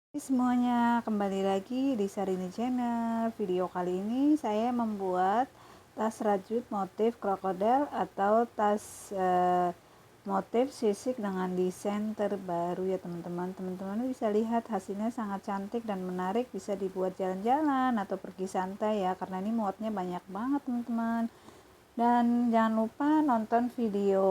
Hai semuanya, kembali lagi di Sarini Channel. Video kali ini saya membuat tas rajut motif krokodil atau tas motif sisik dengan desain terbaru ya teman-teman. Teman-teman bisa lihat hasilnya sangat cantik dan menarik, bisa dibuat jalan-jalan atau pergi santai ya, karena ini muatnya banyak banget teman-teman. Dan jangan lupa nonton video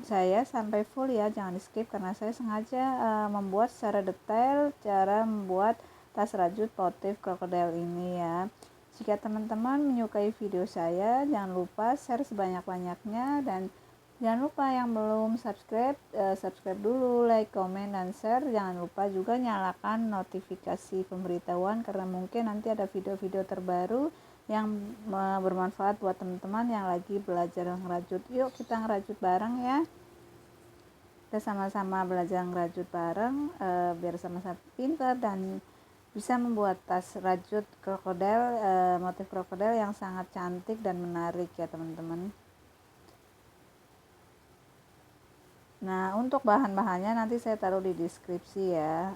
saya sampai full ya, jangan di skip karena saya sengaja membuat secara detail cara membuat tas rajut motif krokodil ini ya. Jika teman-teman menyukai video saya, jangan lupa share sebanyak-banyaknya, dan jangan lupa yang belum subscribe, subscribe dulu, like, komen, dan share. Jangan lupa juga nyalakan notifikasi pemberitahuan karena mungkin nanti ada video-video terbaru yang bermanfaat buat teman-teman yang lagi belajar ngerajut. Yuk kita ngerajut bareng ya, kita sama-sama belajar ngerajut bareng biar sama-sama pintar dan bisa membuat tas rajut krokodil, motif krokodil yang sangat cantik dan menarik ya teman-teman. Nah, untuk bahan-bahannya nanti saya taruh di deskripsi ya.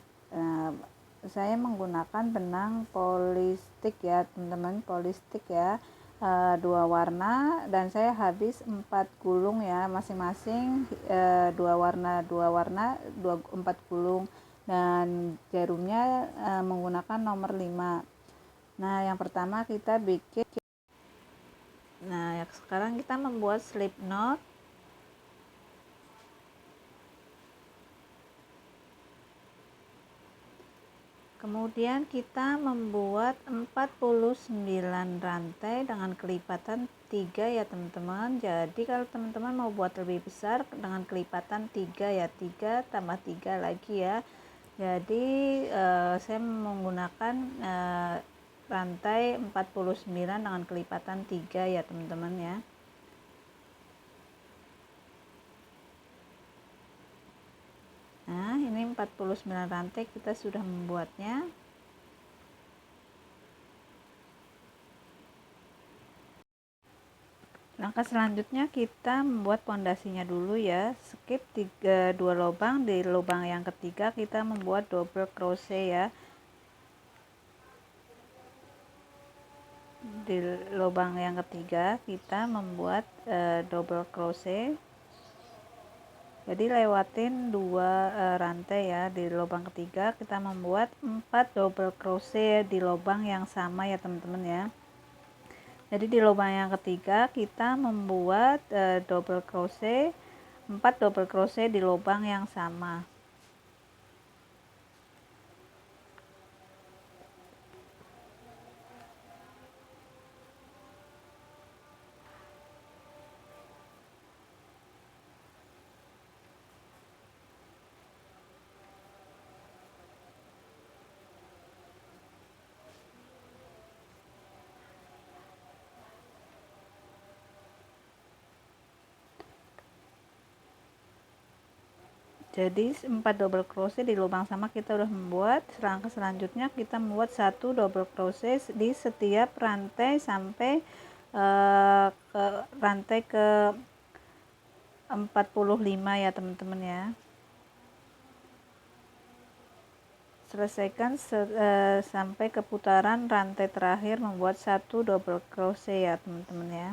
Saya menggunakan benang polistik ya teman-teman, polistik ya, 2 warna, dan saya habis 4 gulung ya, masing-masing 2 warna 4 gulung, dan jarumnya menggunakan nomor 5. Nah, yang pertama kita bikin, sekarang kita membuat slip knot. Kemudian kita membuat 49 rantai dengan kelipatan 3 ya teman-teman. Jadi kalau teman-teman mau buat lebih besar dengan kelipatan 3 ya, 3 tambah 3 lagi ya. Jadi saya menggunakan rantai 49 dengan kelipatan 3 ya teman-teman ya. Nah, ini 49 rantai kita sudah membuatnya. Langkah selanjutnya kita membuat pondasinya dulu ya. Skip 2 lubang, di lubang yang ketiga kita membuat double crochet ya. Di lubang yang ketiga kita membuat double crochet. Jadi lewatin 2 rantai ya. Di lubang ketiga kita membuat 4 double crochet di lubang yang sama ya teman-teman ya. Jadi di lubang yang ketiga kita membuat double crochet, 4 double crochet di lubang yang sama. Jadi 4 double crochet di lubang sama kita udah membuat. Langkah selanjutnya kita membuat 1 double crochet di setiap rantai sampai ke rantai ke 45 ya teman-teman ya. Selesaikan sampai ke putaran rantai terakhir membuat 1 double crochet ya teman-teman ya.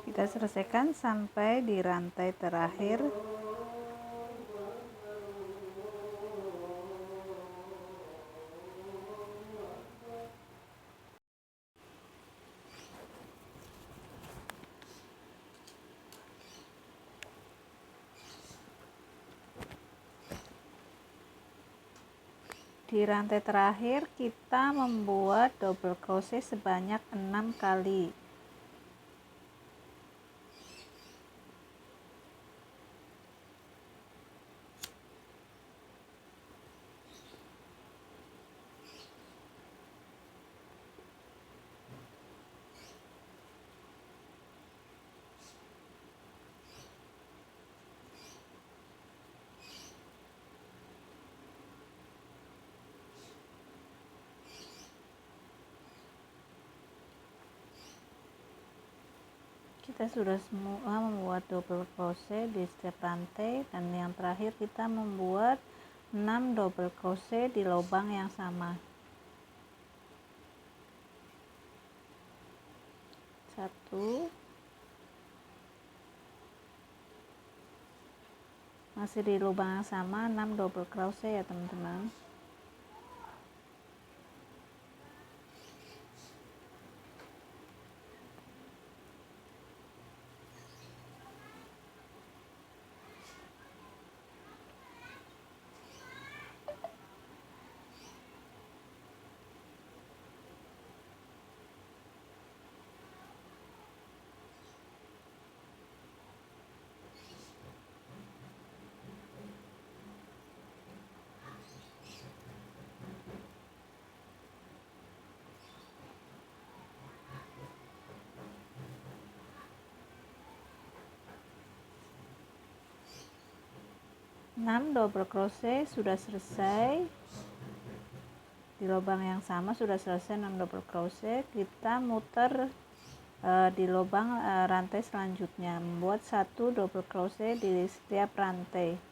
Kita selesaikan sampai di rantai terakhir. Di rantai terakhir kita membuat double crochet sebanyak 6 kali. kita sudah semua membuat double crochet di setiap rantai, dan yang terakhir kita membuat 6 double crochet di lubang yang sama. 1, masih di lubang yang sama, 6 double crochet ya teman-teman. Enam double crochet sudah selesai di lubang yang sama, sudah selesai 6 double crochet. Kita muter di lubang rantai selanjutnya, membuat 1 double crochet di setiap rantai.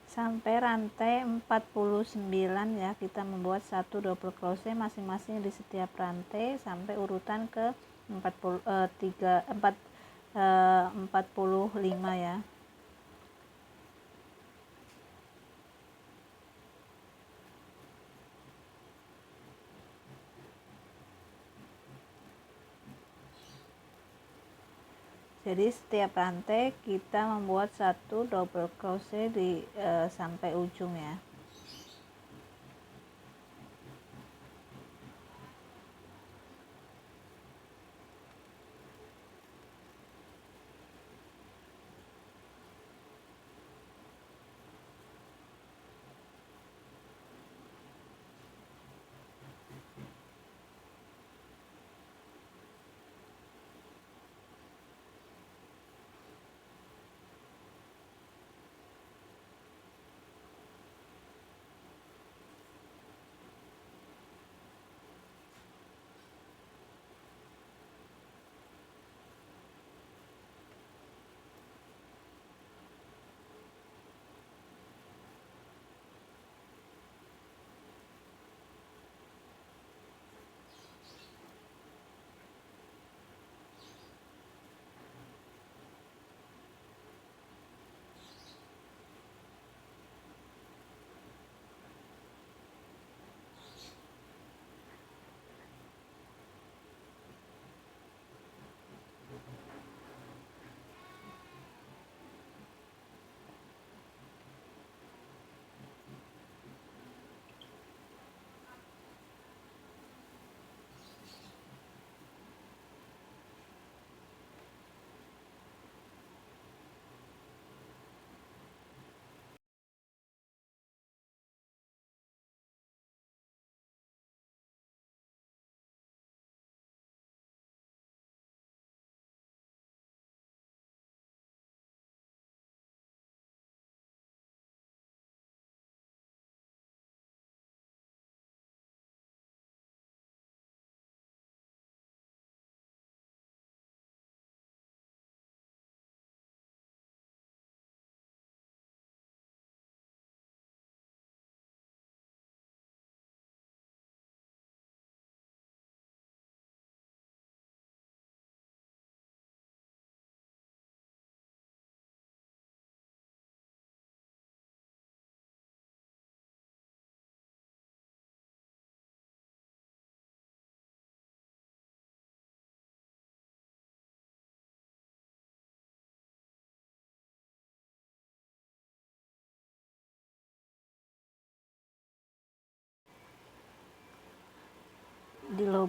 Sampai rantai 49 ya, kita membuat 1 double crochet masing-masing di setiap rantai sampai urutan ke 45 ya. Jadi setiap rantai kita membuat 1 double crochet di sampai ujung ya.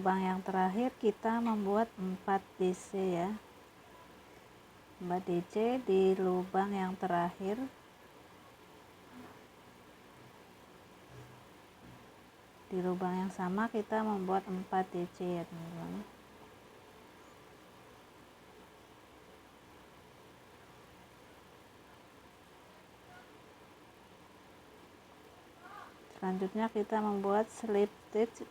lubang yang terakhir kita membuat 4 DC ya, 4 DC di lubang yang terakhir. Di lubang yang sama kita membuat 4 DC ya teman-teman. Selanjutnya kita membuat slip stitch.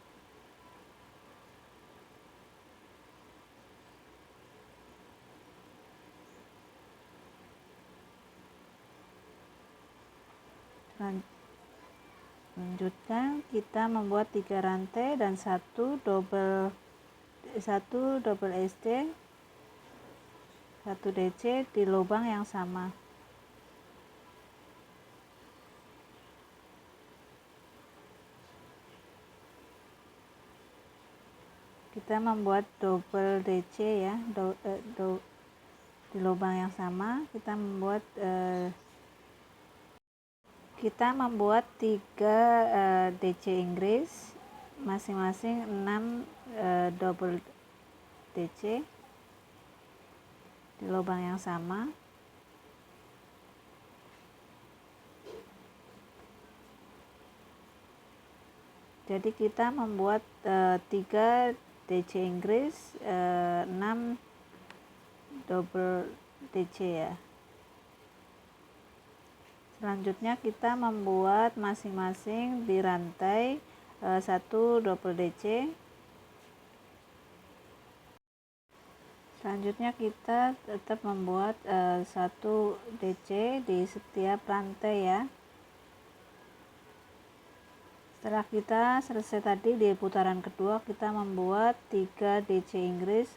Selanjutnya kita membuat 3 rantai dan satu double SD, 1 DC di lubang yang sama. Kita membuat double DC ya, di lubang yang sama kita membuat 3 DC Inggris, masing-masing 6 double DC di lubang yang sama. Jadi kita membuat 3 DC Inggris, 6 double DC ya. Selanjutnya kita membuat masing-masing di rantai 1 double DC. Selanjutnya kita tetap membuat 1 DC di setiap rantai ya. Setelah kita selesai tadi di putaran kedua, kita membuat 3 DC Inggris,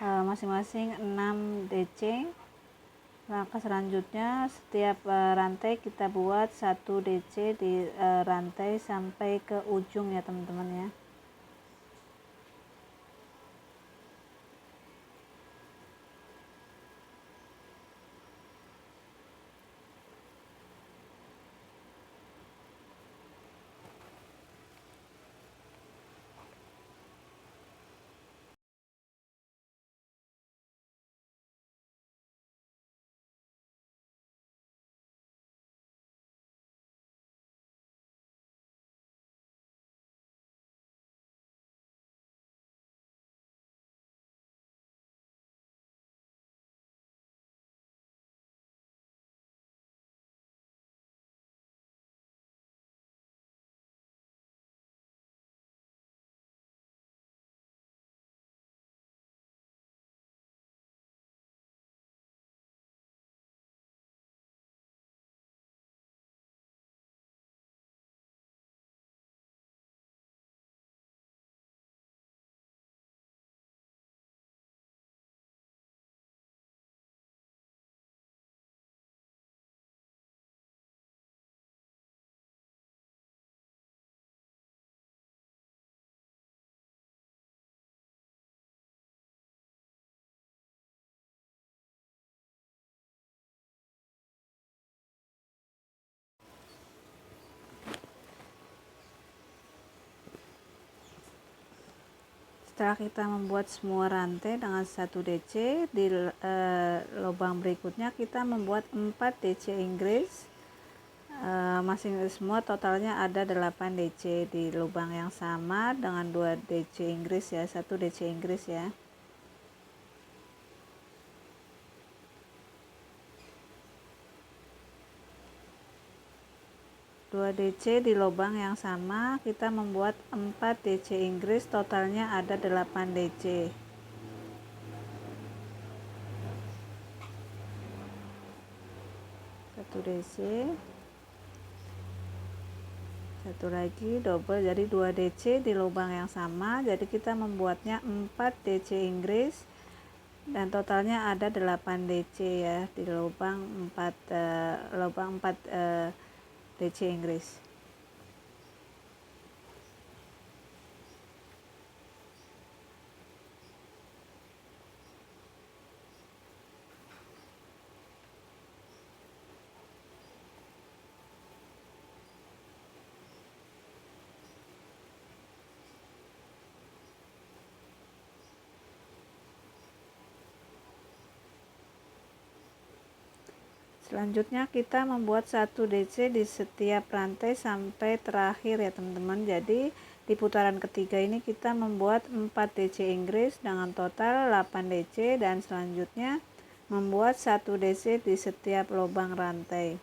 masing-masing 6 DC. Langkah selanjutnya setiap rantai kita buat 1 DC di rantai sampai ke ujung ya teman-teman ya. Setelah kita membuat semua rantai dengan 1 DC, di lubang berikutnya kita membuat 4 DC Inggris, masing semua totalnya ada 8 DC di lubang yang sama dengan 2 DC Inggris ya, 1 DC Inggris ya. DC di lubang yang sama kita membuat 4 DC Inggris, totalnya ada 8 DC. Satu DC, satu lagi double, jadi 2 DC di lubang yang sama. Jadi kita membuatnya 4 DC Inggris dan totalnya ada 8 DC ya di lubang 4 DC Inggris. Selanjutnya kita membuat 1 DC di setiap rantai sampai terakhir ya teman-teman. Jadi di putaran ketiga ini kita membuat 4 DC Inggris dengan total 8 DC, dan selanjutnya membuat 1 DC di setiap lubang rantai.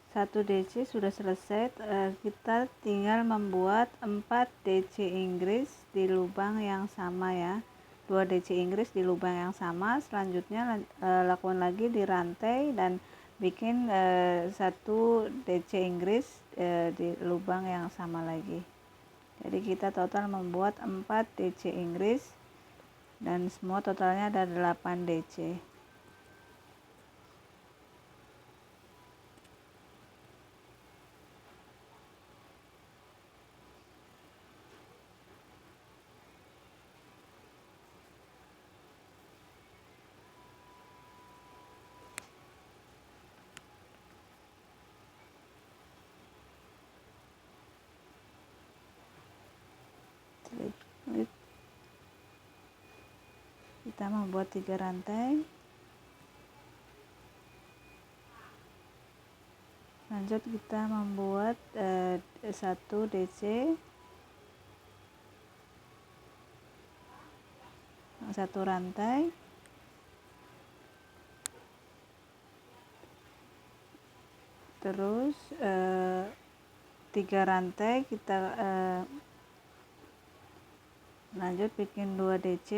Satu DC sudah selesai, kita tinggal membuat 4 DC Inggris di lubang yang sama ya, 2 DC Inggris di lubang yang sama. Selanjutnya lakukan lagi di rantai dan bikin 1 DC Inggris di lubang yang sama lagi. Jadi kita total membuat 4 DC Inggris dan semua totalnya ada 8 DC. Kita membuat 3 rantai. Lanjut kita membuat 1 DC, 1 rantai, terus 3 rantai kita lanjut bikin 2 DC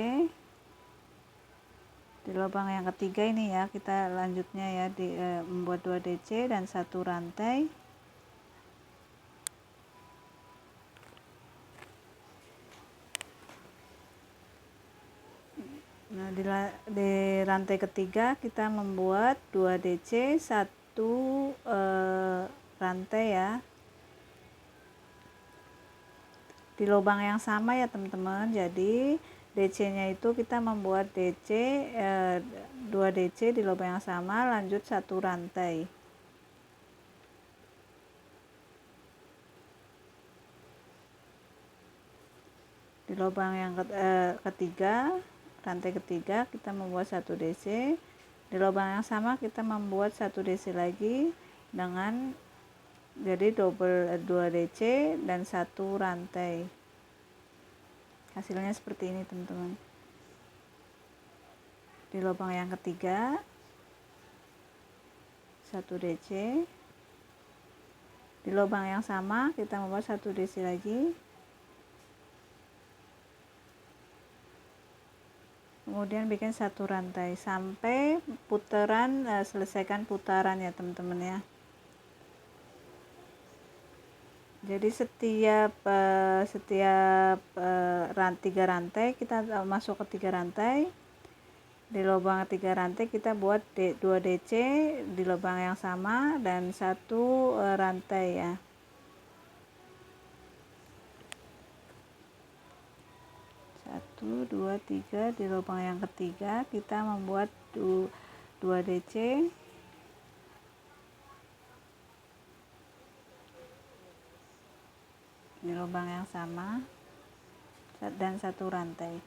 di lubang yang ketiga ini ya. Kita lanjutnya ya membuat 2 DC dan 1 rantai. Nah, di rantai ketiga kita membuat 2 DC, 1 rantai ya, di lubang yang sama ya teman-teman. Jadi DC nya itu kita membuat DC 2 DC di lubang yang sama, lanjut 1 rantai. Di lubang yang ketiga, rantai ketiga, kita membuat 1 DC. Di lubang yang sama kita membuat 1 DC lagi dengan jadi double 2 DC dan 1 rantai. Hasilnya seperti ini teman-teman. Di lubang yang ketiga 1 DC, di lubang yang sama kita membuat 1 DC lagi, kemudian bikin 1 rantai sampai putaran, selesaikan putaran ya teman-teman ya. Jadi setiap 3 rantai kita masuk ke 3 rantai. Di lubang 3 rantai kita buat 2 DC di lubang yang sama dan 1 rantai ya. Satu, 2, 3 di lubang yang ketiga kita membuat 2 DC. di lubang yang sama dan satu rantai.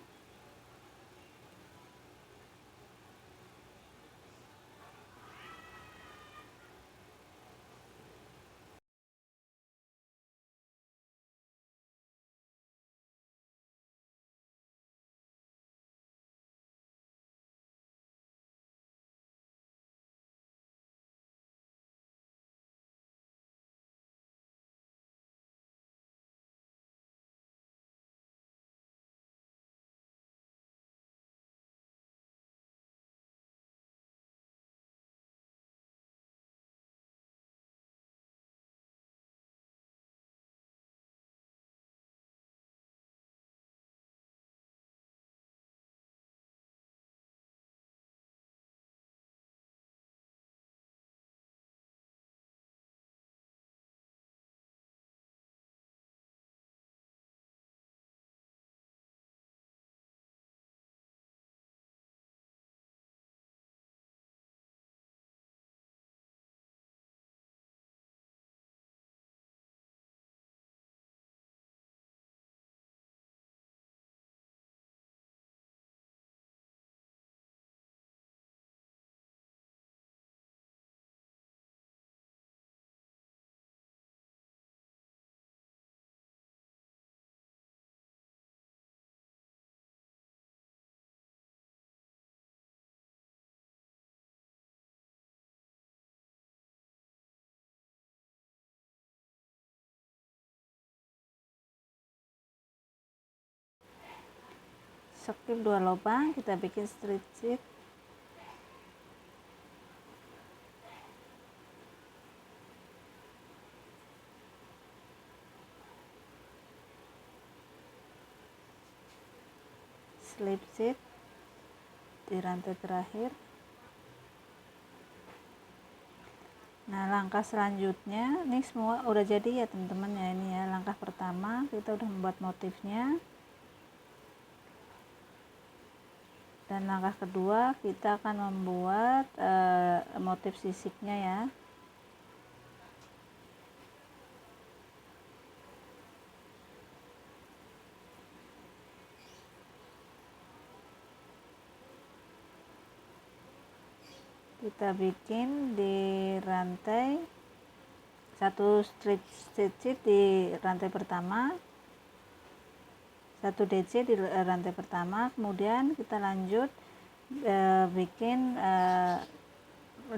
Skip 2 lubang, kita bikin strip sheet. Slip sheet di rantai terakhir. Nah, langkah selanjutnya ini semua udah jadi ya teman-teman ya. Ini ya langkah pertama, kita udah membuat motifnya. Dan langkah kedua kita akan membuat motif sisiknya ya. Kita bikin di rantai satu strip sheet di rantai pertama, satu DC di rantai pertama, kemudian kita lanjut bikin 5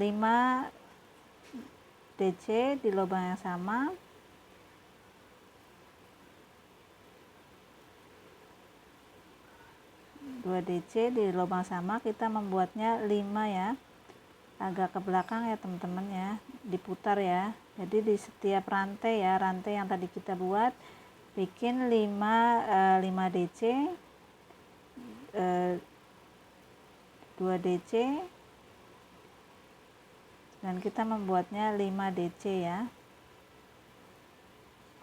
DC di lubang yang sama, dua DC di lubang sama. Kita membuatnya 5 ya, agak ke belakang ya teman-teman ya, diputar ya. Jadi di setiap rantai ya, rantai yang tadi kita buat bikin 5 DC, 2 DC, dan kita membuatnya 5 DC ya.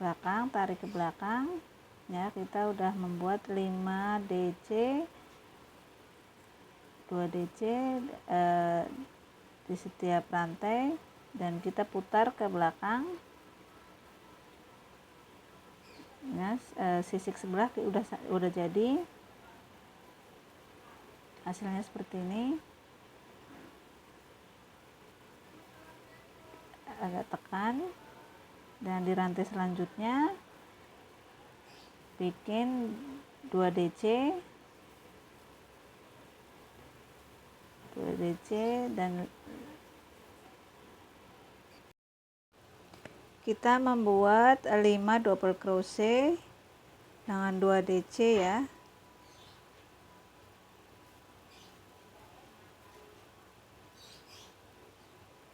Belakang, tarik ke belakang ya, kita udah membuat 5 DC, 2 DC di setiap rantai, dan kita putar ke belakang ya. Sisik sebelah udah jadi, hasilnya seperti ini. Agak tekan, dan di rantai selanjutnya bikin 2 DC, 2 DC, dan kita membuat 5 double crochet dengan 2 DC ya.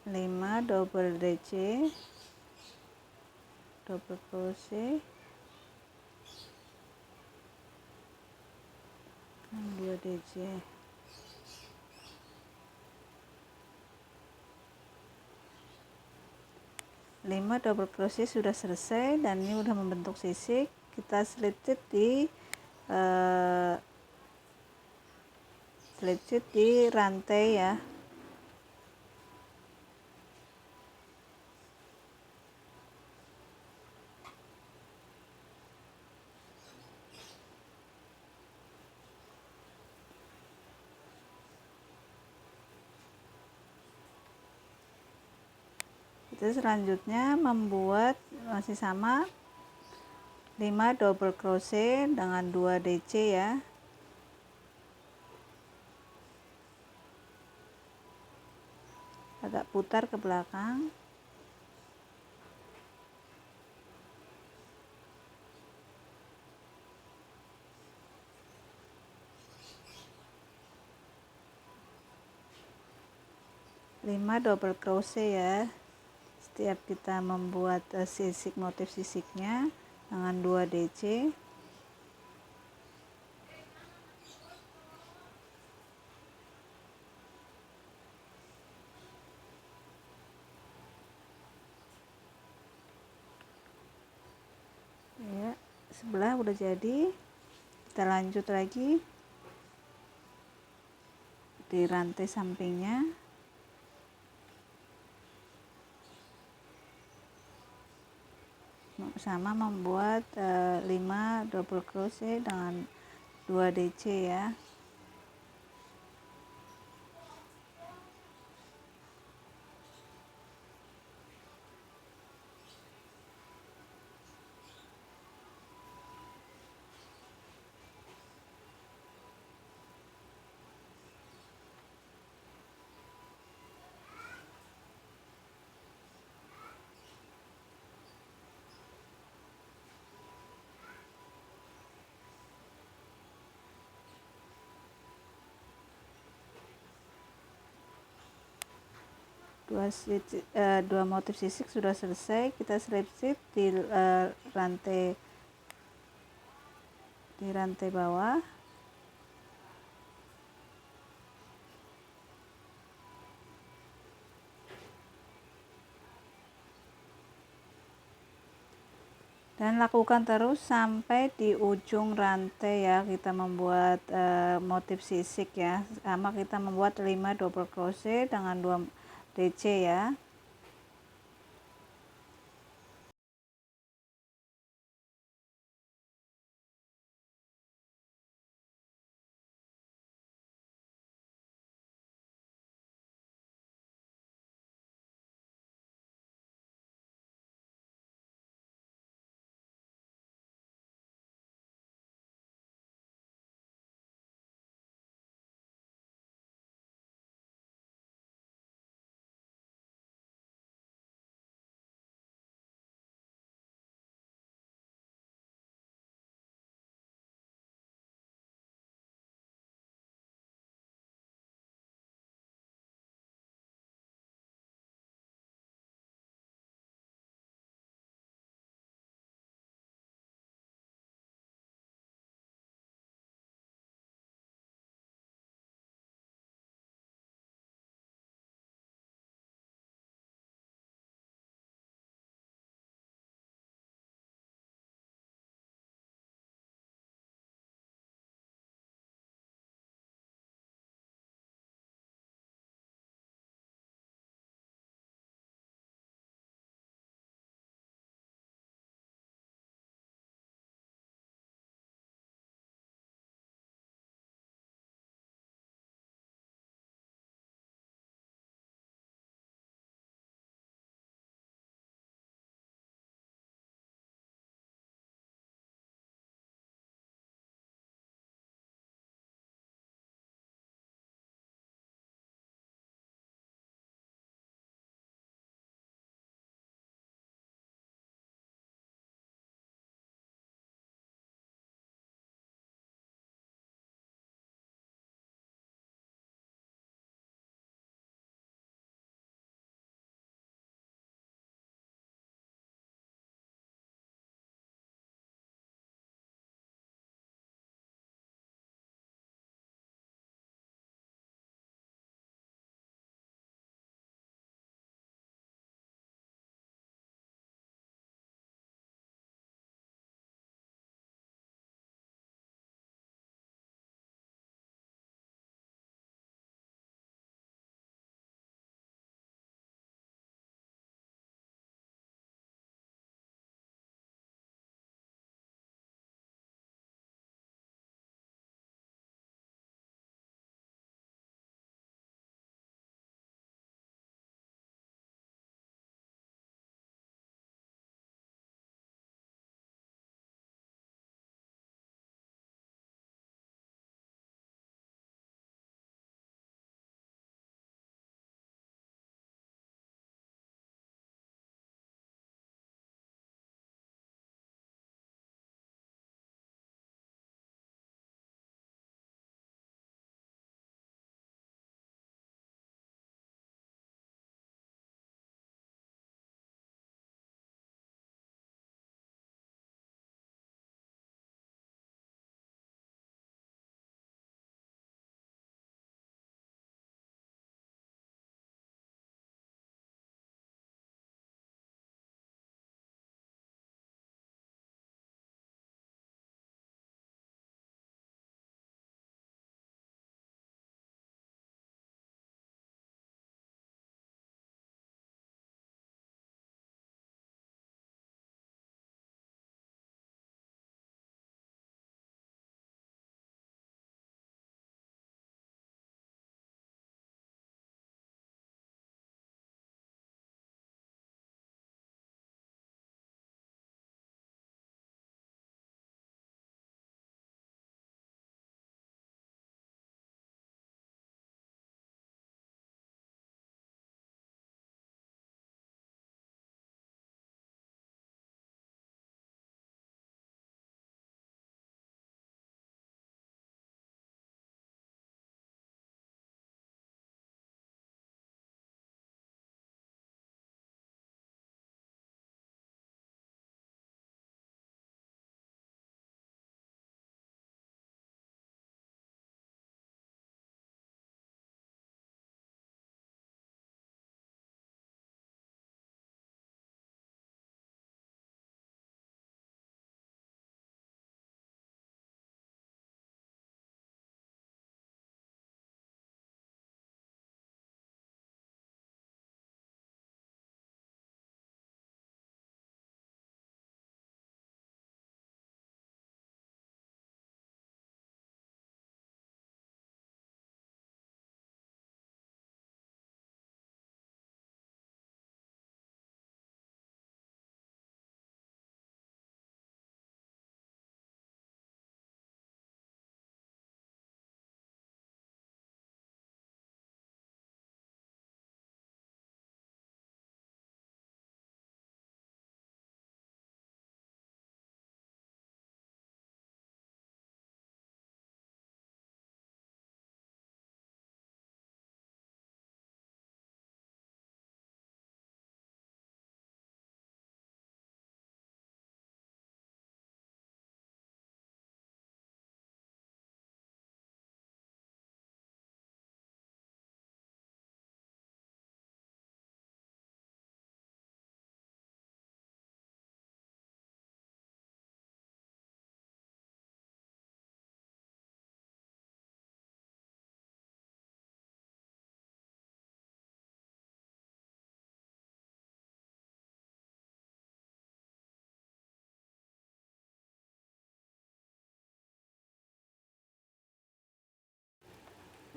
Lima double DC, double crochet, 2 DC. Lima double crochet sudah selesai, dan ini udah membentuk sisik. Kita slip sheet di rantai ya. Terus selanjutnya membuat masih sama 5 double crochet dengan 2 DC ya. Agak putar ke belakang. Lima double crochet ya. Setiap kita membuat sisik motif sisiknya dengan 2 DC. Ya, sebelah udah jadi. Kita lanjut lagi di rantai sampingnya. Sama membuat 5 double crochet dengan 2 DC ya. Dua motif sisik sudah selesai. Kita slip stitch di rantai bawah. Dan lakukan terus sampai di ujung rantai ya. Kita membuat motif sisik ya. Sama kita membuat 5 double crochet dengan 2 DC ya.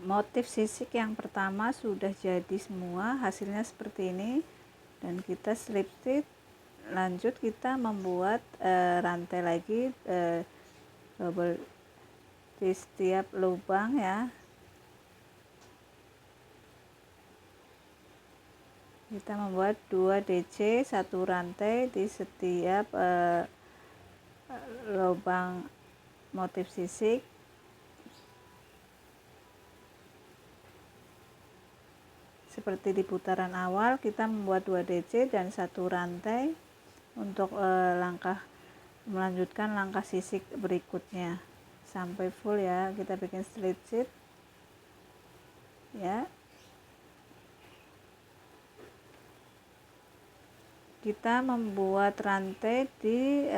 motif sisik yang pertama sudah jadi semua, hasilnya seperti ini, dan kita slip stitch. Lanjut kita membuat rantai lagi double di setiap lubang ya. Kita membuat 2 DC, satu rantai di setiap lubang motif sisik. Seperti di putaran awal, kita membuat 2 DC dan satu rantai untuk melanjutkan langkah sisik berikutnya sampai full ya. Kita bikin slip stitch ya. Kita membuat rantai di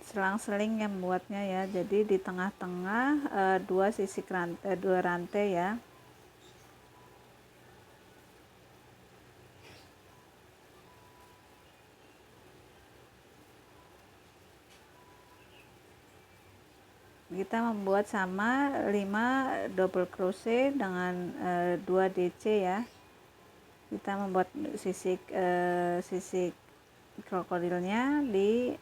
selang-seling yang membuatnya ya. Jadi di tengah-tengah dua sisik rantai, dua rantai ya. Kita membuat sama 5 double crochet dengan 2 DC ya. Kita membuat sisik krokodilnya di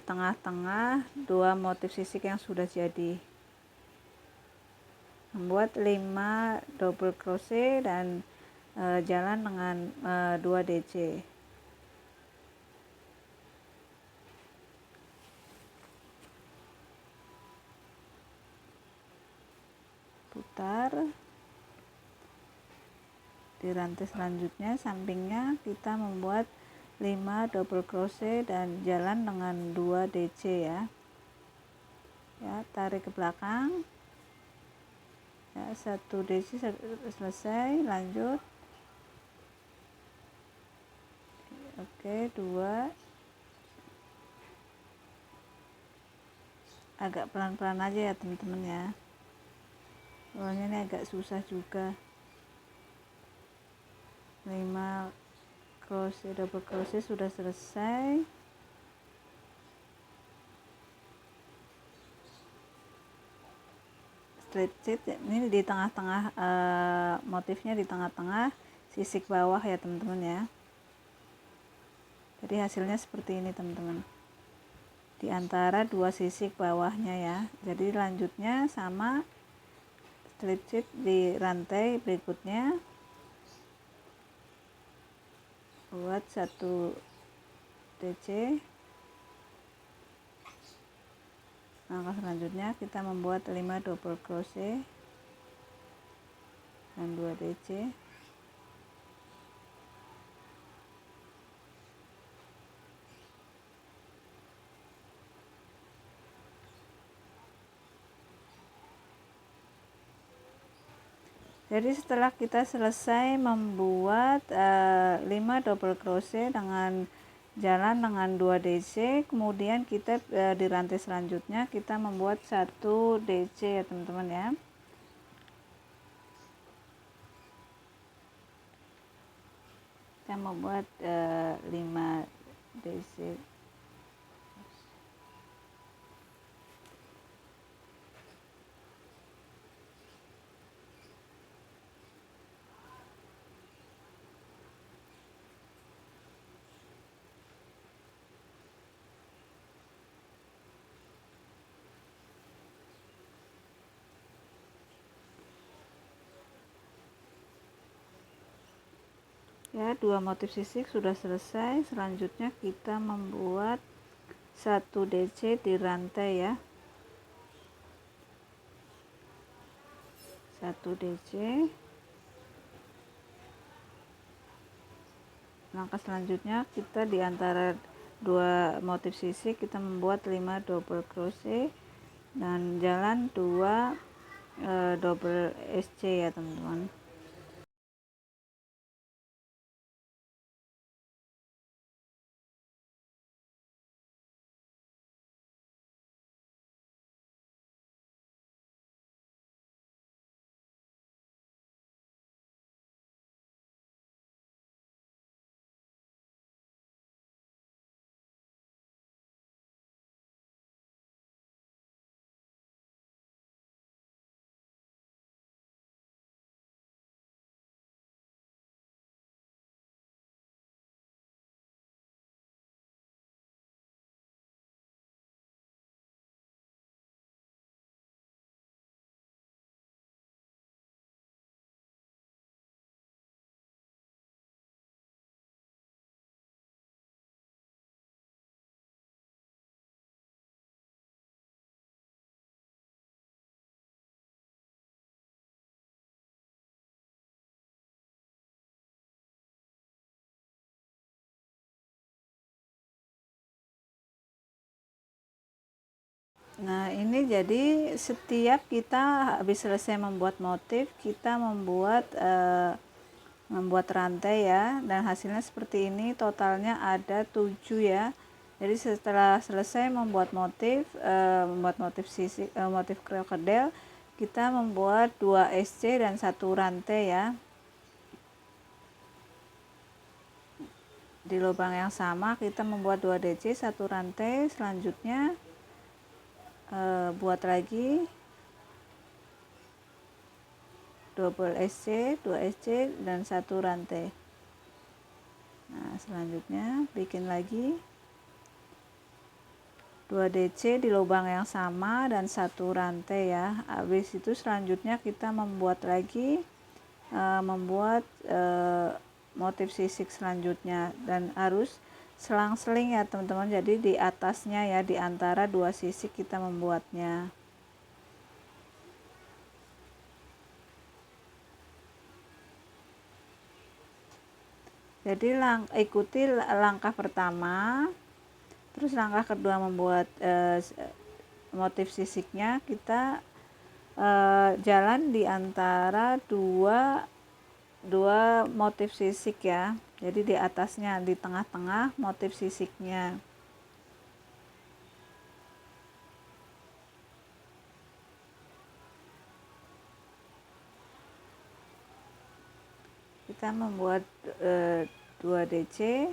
tengah-tengah dua motif sisik yang sudah jadi. Membuat 5 double crochet dan jalan dengan 2 DC. Putar. Di rantai selanjutnya sampingnya kita membuat 5 double crochet dan jalan dengan 2 DC ya. Ya, tarik ke belakang. Ya, 1 DC selesai, lanjut. Oke, 2. Agak pelan-pelan aja ya teman-teman ya. Soalnya ini agak susah juga. 5 crochet double crochet sudah selesai. Straight stitch ini di tengah-tengah motifnya di tengah-tengah sisik bawah ya teman-teman ya. Jadi hasilnya seperti ini teman-teman, di antara dua sisik bawahnya ya. Jadi lanjutnya sama straight stitch di rantai berikutnya, buat 1 DC. Langkah selanjutnya kita membuat 5 double crochet dan 2 DC. Jadi setelah kita selesai membuat 5 double crochet dengan jalan dengan 2 DC, kemudian kita di rantai selanjutnya kita membuat 1 DC ya teman-teman ya. Kita membuat 5 DC. Ya, 2 motif sisik sudah selesai. Selanjutnya kita membuat 1 DC di rantai ya. 1 DC. Langkah selanjutnya kita di antara dua motif sisik kita membuat 5 double crochet dan jalan 2 double SC ya teman-teman. Nah, ini jadi setiap kita habis selesai membuat motif, kita membuat rantai ya, dan hasilnya seperti ini. Totalnya ada 7 ya. Jadi setelah selesai membuat motif sisik, motif krokodil, kita membuat 2 SC dan 1 rantai ya. Di lubang yang sama kita membuat 2 DC, 1 rantai. Selanjutnya buat lagi double SC, 2 SC dan 1 rantai. Nah, selanjutnya bikin lagi 2 DC di lubang yang sama dan 1 rantai ya. Habis itu selanjutnya kita membuat lagi motif sisik selanjutnya, dan harus selang-seling ya teman-teman. Jadi di atasnya ya, di antara 2 sisik kita membuatnya. Jadi ikuti langkah pertama, terus langkah kedua membuat motif sisiknya. Kita jalan di antara dua motif sisik ya. Jadi di atasnya, di tengah-tengah motif sisiknya. Kita membuat 2 DC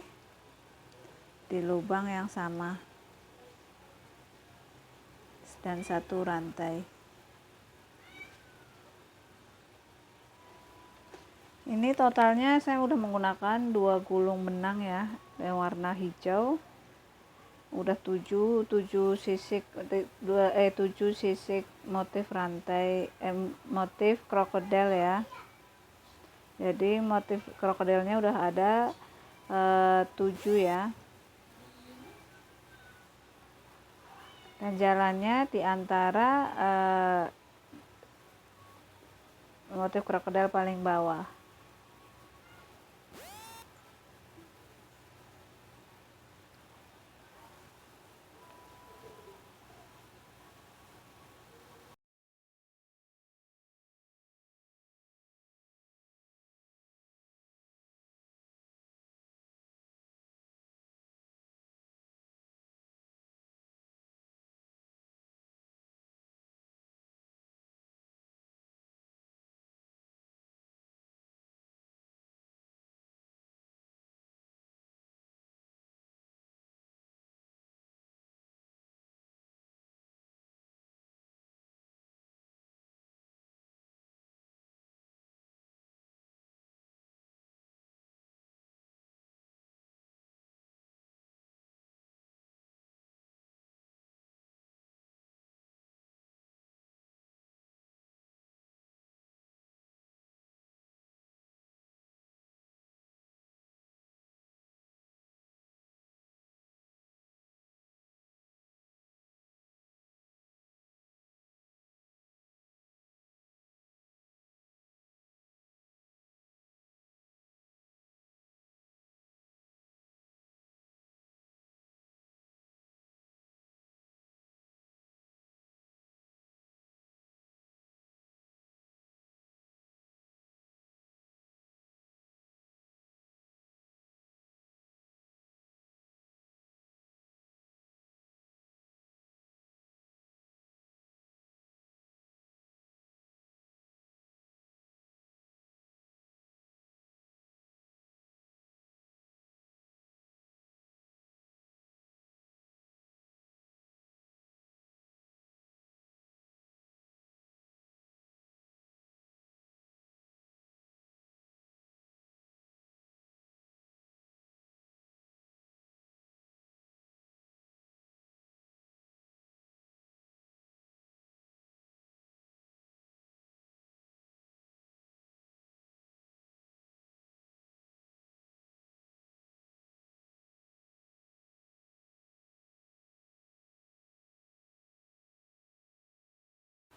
di lubang yang sama dan 1 rantai. Ini totalnya saya udah menggunakan 2 gulung benang ya, yang warna hijau. Udah 7 sisik 7 sisik motif rantai, motif krokodil ya. Jadi motif krokodilnya udah ada 7 ya. Dan jalannya di antara motif krokodil paling bawah.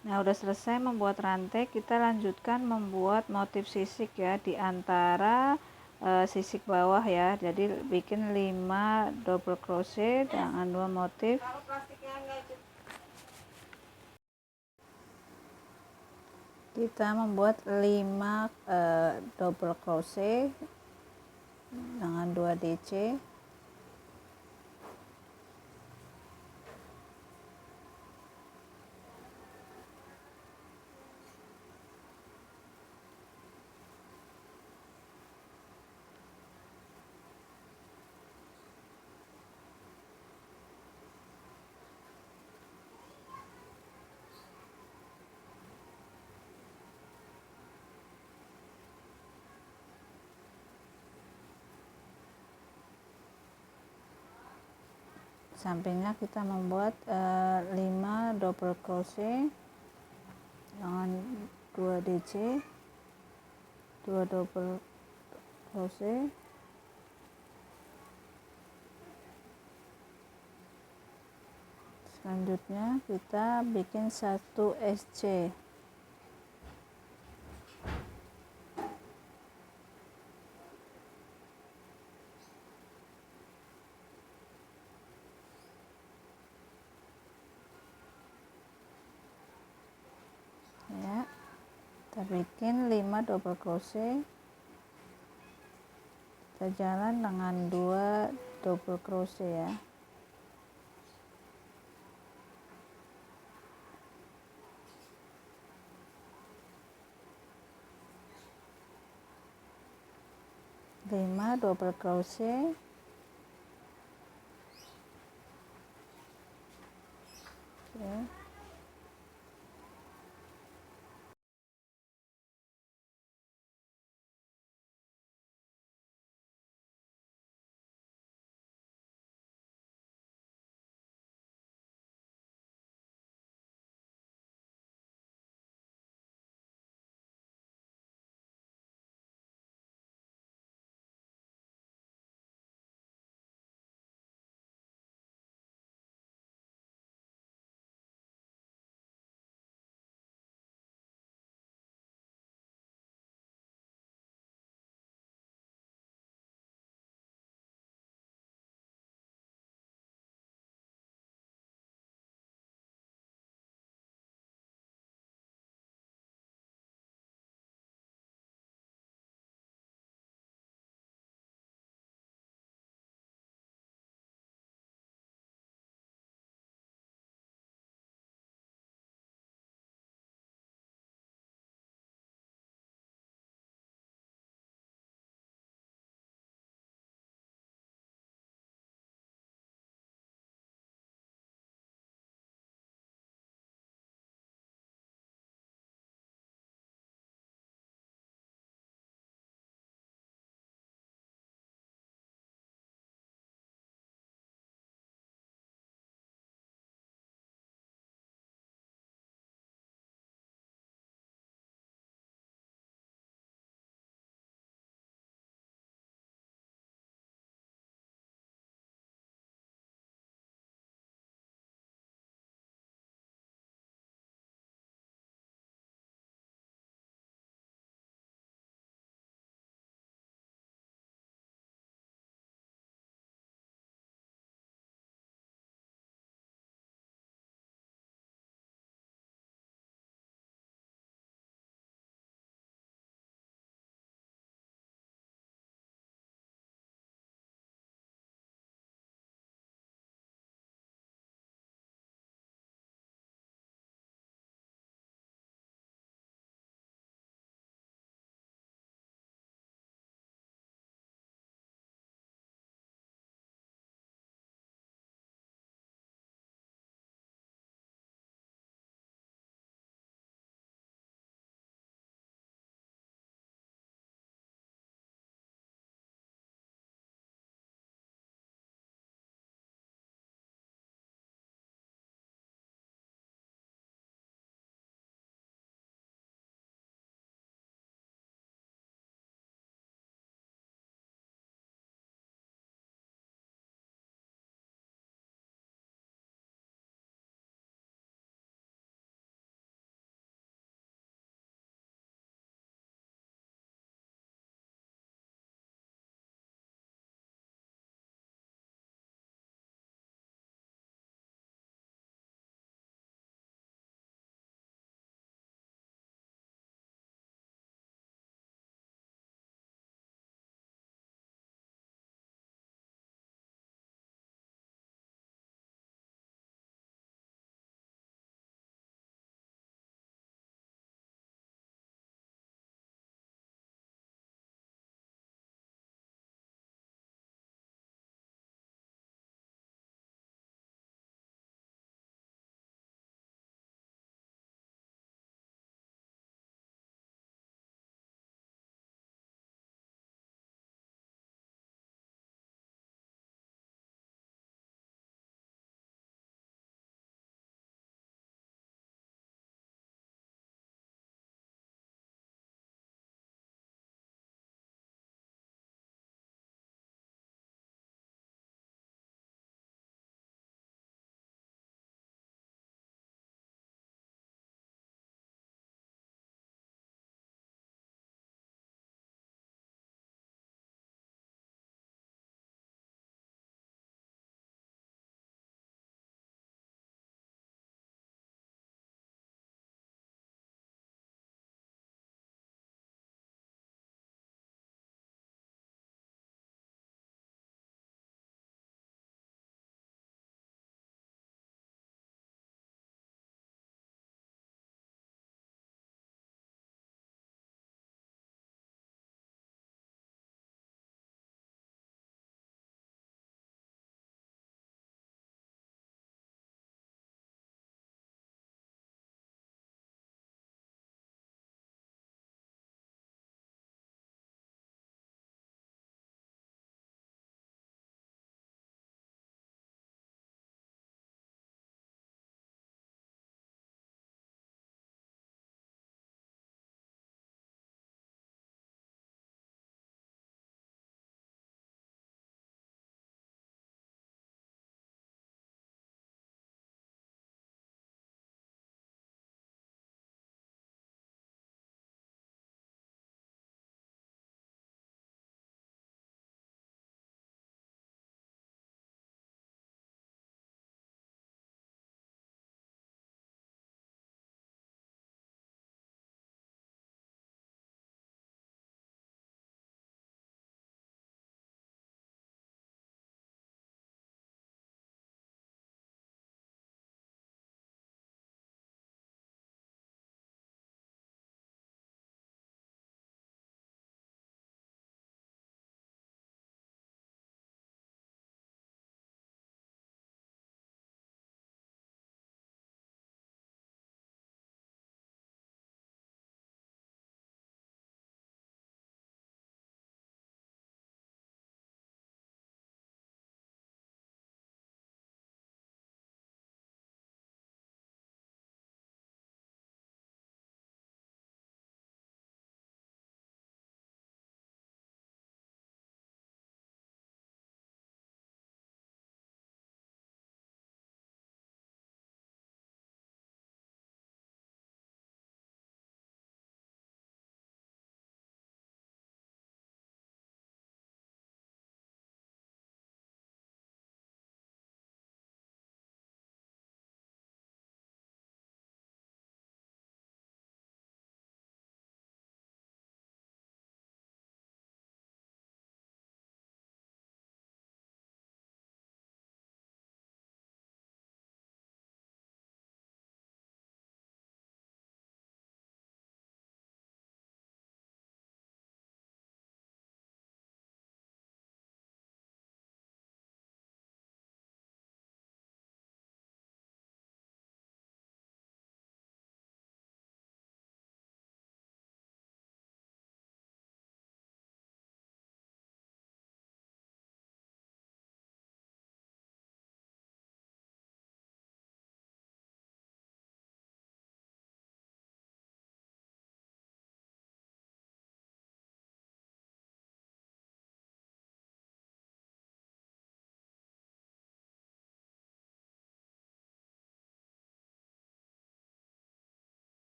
Nah, udah selesai membuat rantai, kita lanjutkan membuat motif sisik ya di antara sisik bawah ya. Jadi bikin 5 double crochet dengan 2 motif kita membuat 5 double crochet dengan 2 DC. Sampingnya kita membuat 5 double crochet dengan 2 DC, 2 double crochet, selanjutnya kita bikin 1 SC. Ya, kita bikin 5 double crochet, kita jalan dengan 2 double crochet ya. Lima double crochet, oke.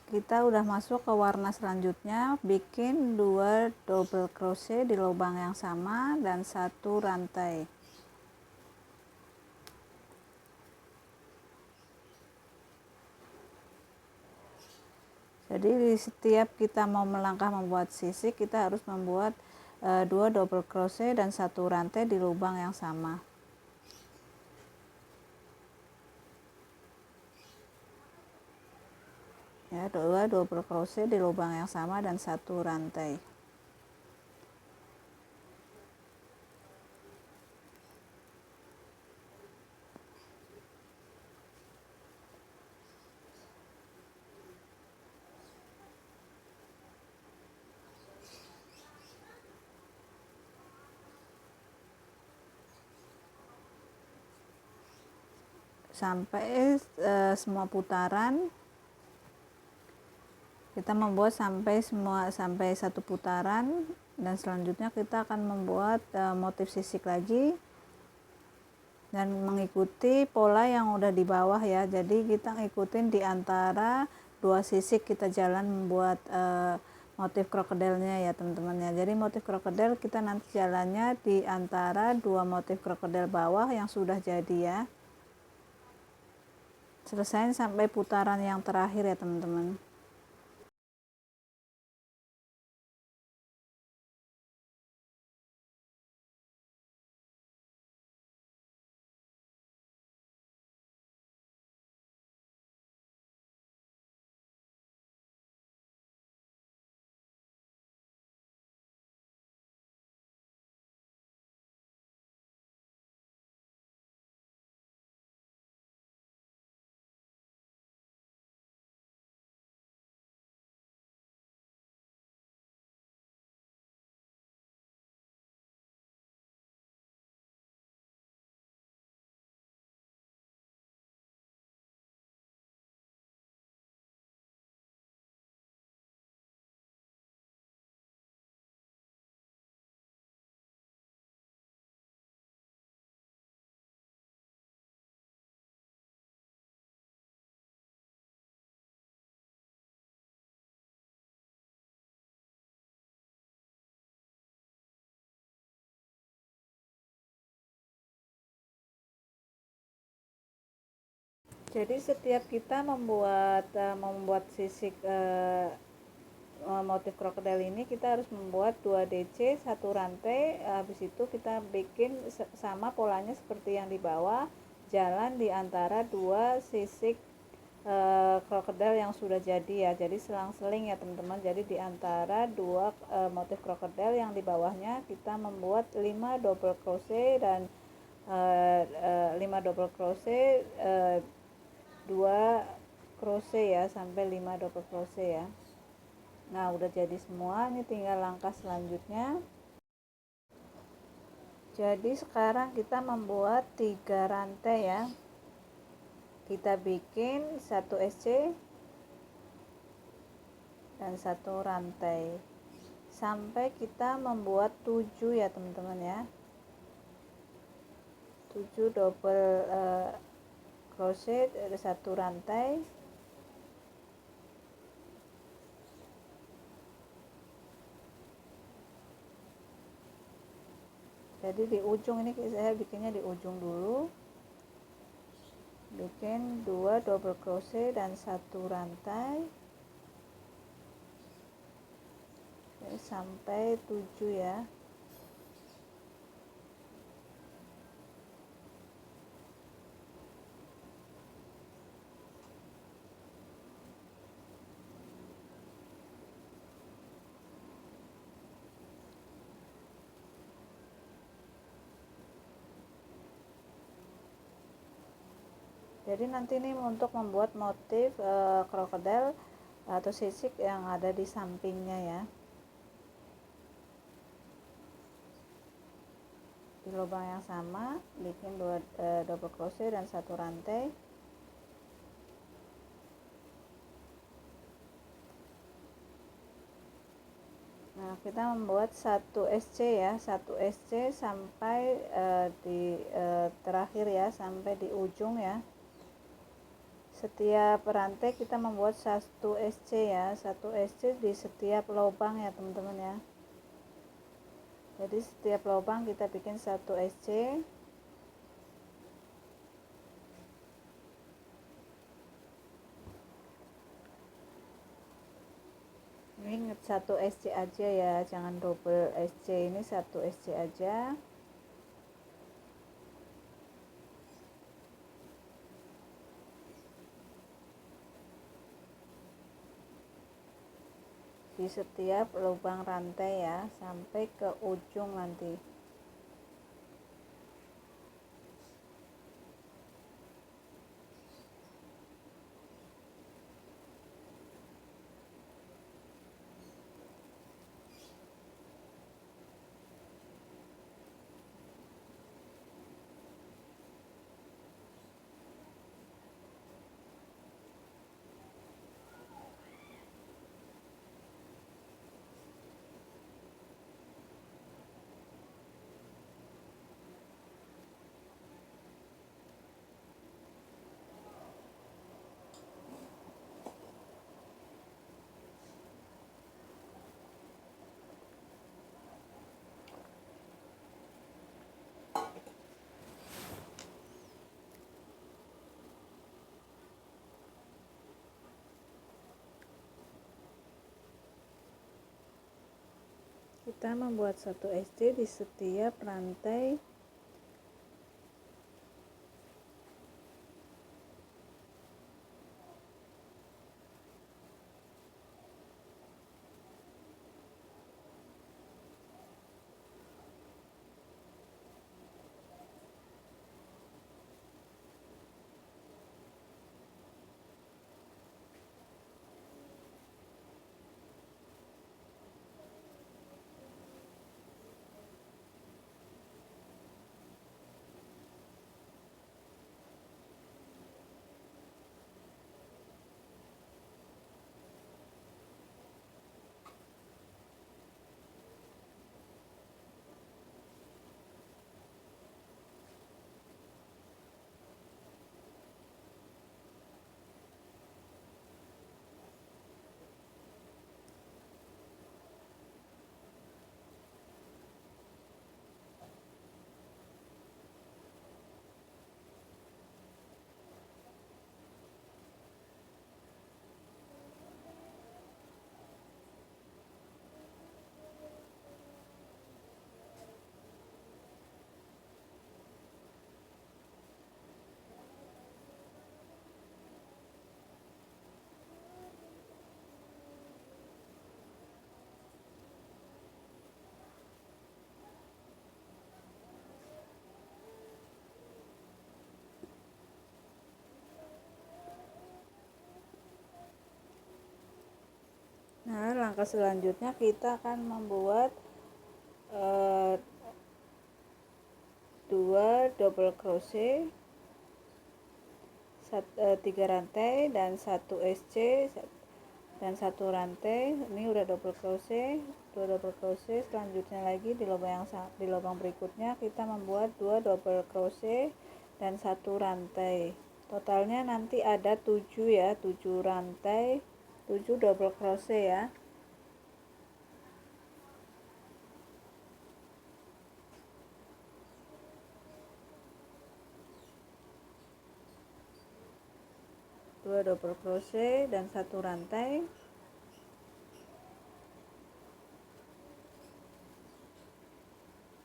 kita udah masuk ke warna selanjutnya, bikin 2 double crochet di lubang yang sama dan 1 rantai. Jadi di setiap kita mau melangkah membuat sisik, kita harus membuat 2 double crochet dan 1 rantai di lubang yang sama. Ya, 2 double crochet di lubang yang sama dan 1 rantai. Sampai semua putaran, kita membuat sampai 1 putaran, dan selanjutnya kita akan membuat motif sisik lagi dan mengikuti pola yang udah di bawah ya. Jadi kita ngikutin di antara 2 sisik, kita jalan membuat motif krokodilnya ya teman-teman ya. Jadi motif krokodil kita nanti jalannya di antara 2 motif krokodil bawah yang sudah jadi ya. Selesain sampai putaran yang terakhir ya teman-teman. Jadi setiap kita membuat sisik motif krokodil ini, kita harus membuat 2 DC 1 rantai. Habis itu kita bikin sama polanya seperti yang di bawah, jalan di antara 2 sisik krokodil yang sudah jadi ya. Jadi selang-seling ya teman-teman. Jadi di antara 2 motif krokodil yang di bawahnya kita membuat 5 double crochet dan 5 double crochet, 2 crochet ya, sampai 5 double crochet ya. Nah udah jadi semua, ini tinggal langkah selanjutnya. Jadi sekarang kita membuat 3 rantai ya. Kita bikin 1 SC dan 1 rantai sampai kita membuat 7 ya teman-teman ya. 7 double crochet, ada 1 rantai. Jadi di ujung ini saya bikinnya di ujung dulu, bikin 2 double crochet dan 1 rantai sampai 7 ya. Jadi nanti ini untuk membuat motif krokodil atau sisik yang ada di sampingnya ya. Di lubang yang sama bikin 2 double crochet dan 1 rantai. Nah kita membuat 1 SC ya, 1 SC sampai di terakhir ya, sampai di ujung ya. Setiap rantai kita membuat 1 SC ya, 1 SC di setiap lubang ya teman-teman ya. Jadi setiap lubang kita bikin 1 SC. Ini ingat 1 SC aja ya, jangan double SC, ini 1 SC aja. Di setiap lubang rantai ya, sampai ke ujung nanti. Kita membuat 1 SC di setiap rantai. Nah, langkah selanjutnya kita akan membuat 2 double crochet, 3 rantai dan 1 SC dan 1 rantai. Ini udah double crochet, 2 double crochet. Selanjutnya lagi di lubang berikutnya kita membuat 2 double crochet dan 1 rantai. Totalnya nanti ada 7 ya, 7 rantai, 7 double crochet ya. Dua double crochet dan 1 rantai.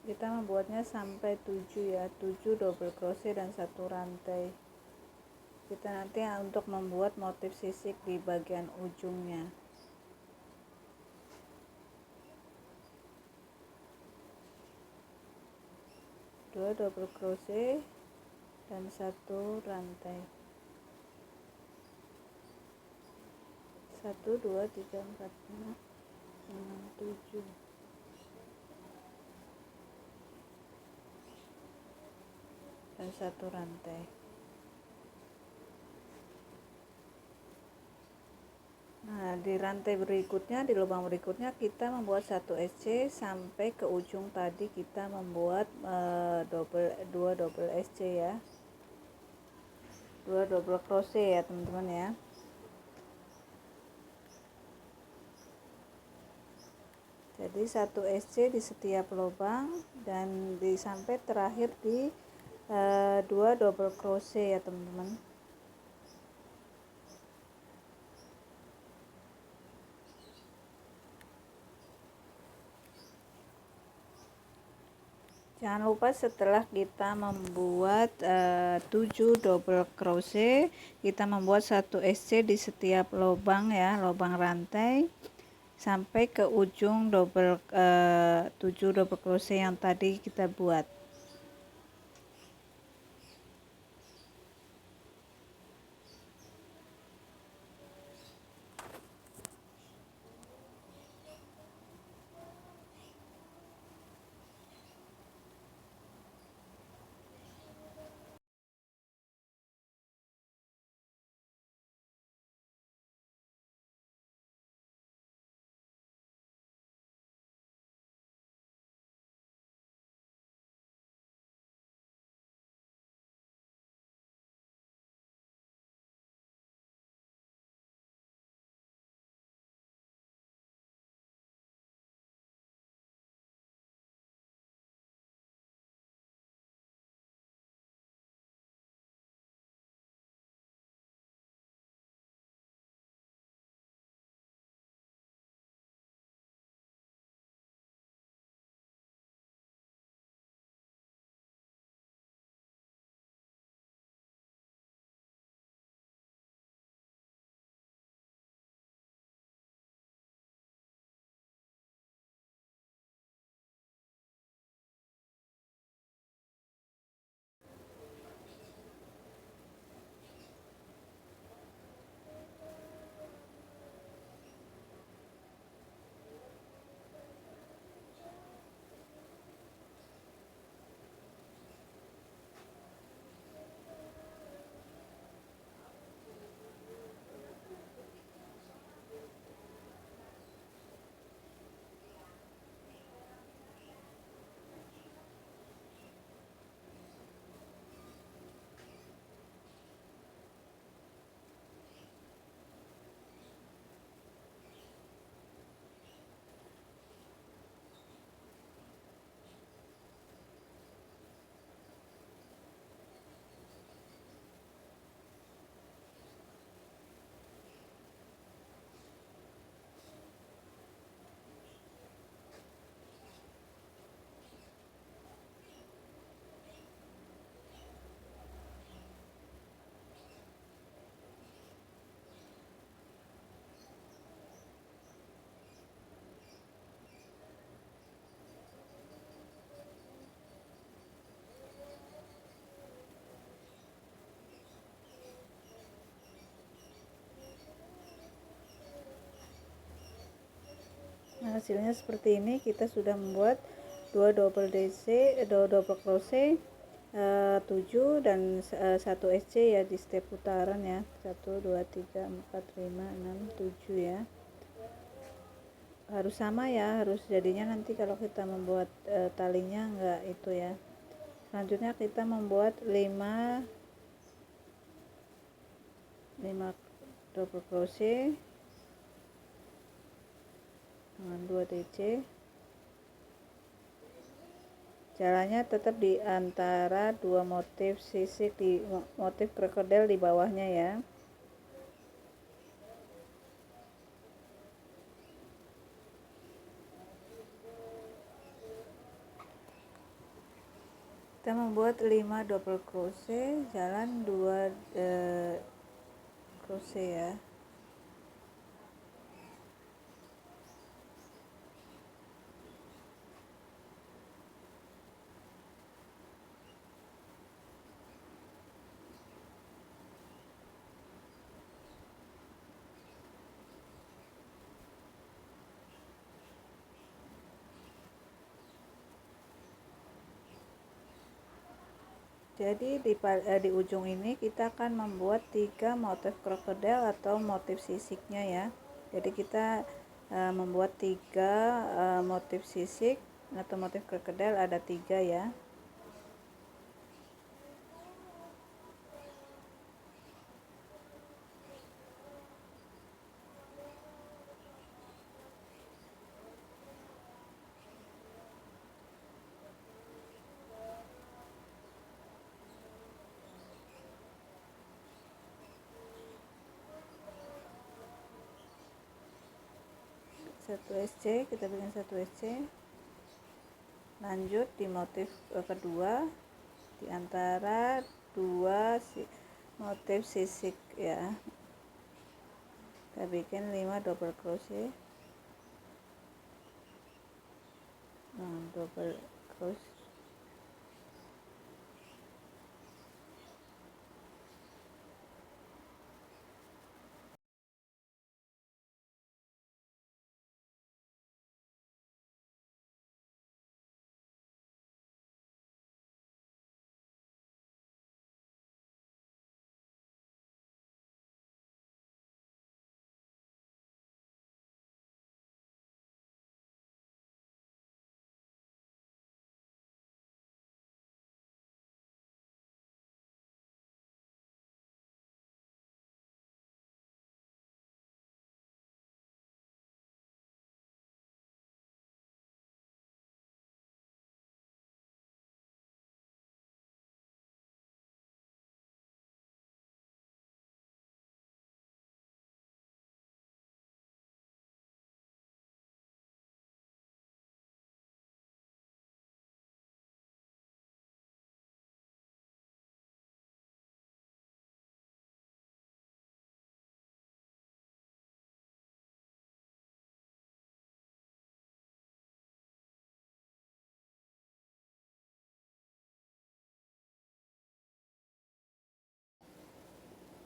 Kita membuatnya sampai 7 ya, 7 double crochet dan 1 rantai. Kita nanti untuk membuat motif sisik di bagian ujungnya. 2 double crochet dan 1 rantai. 1 2 3 4 5 6 7 dan 1 rantai. Nah, di rantai berikutnya, di lubang berikutnya kita membuat 1 SC sampai ke ujung tadi kita membuat 2 double SC ya. 2 double crochet ya teman-teman ya. Jadi 1 SC di setiap lubang dan sampai terakhir di 2 double crochet ya teman-teman. Jangan lupa setelah kita membuat 7 double crochet, kita membuat 1 SC di setiap lubang ya, lubang rantai sampai ke ujung 7 double crochet yang tadi kita buat. Nah, hasilnya seperti ini. Kita sudah membuat 2 double crochet 7 dan 1 SC ya di setiap putaran ya. 1 2 3 4 5 6 7 ya. Harus sama ya, harus jadinya nanti kalau kita membuat talinya enggak itu ya. Selanjutnya kita membuat 5 double crochet dengan 2 TC. Jalannya tetap di antara dua motif sisik, di motif krokodil di bawahnya ya. Kita membuat 5 double crochet, jalan 2 crochet ya. Jadi di ujung ini kita akan membuat 3 motif krokodil atau motif sisiknya ya. Jadi kita membuat 3 motif sisik atau motif krokodil, ada 3 ya. 1 SC, kita bikin 1 SC. Lanjut di motif kedua di antara dua motif sisik ya, kita bikin 5 double crochet. Double crochet.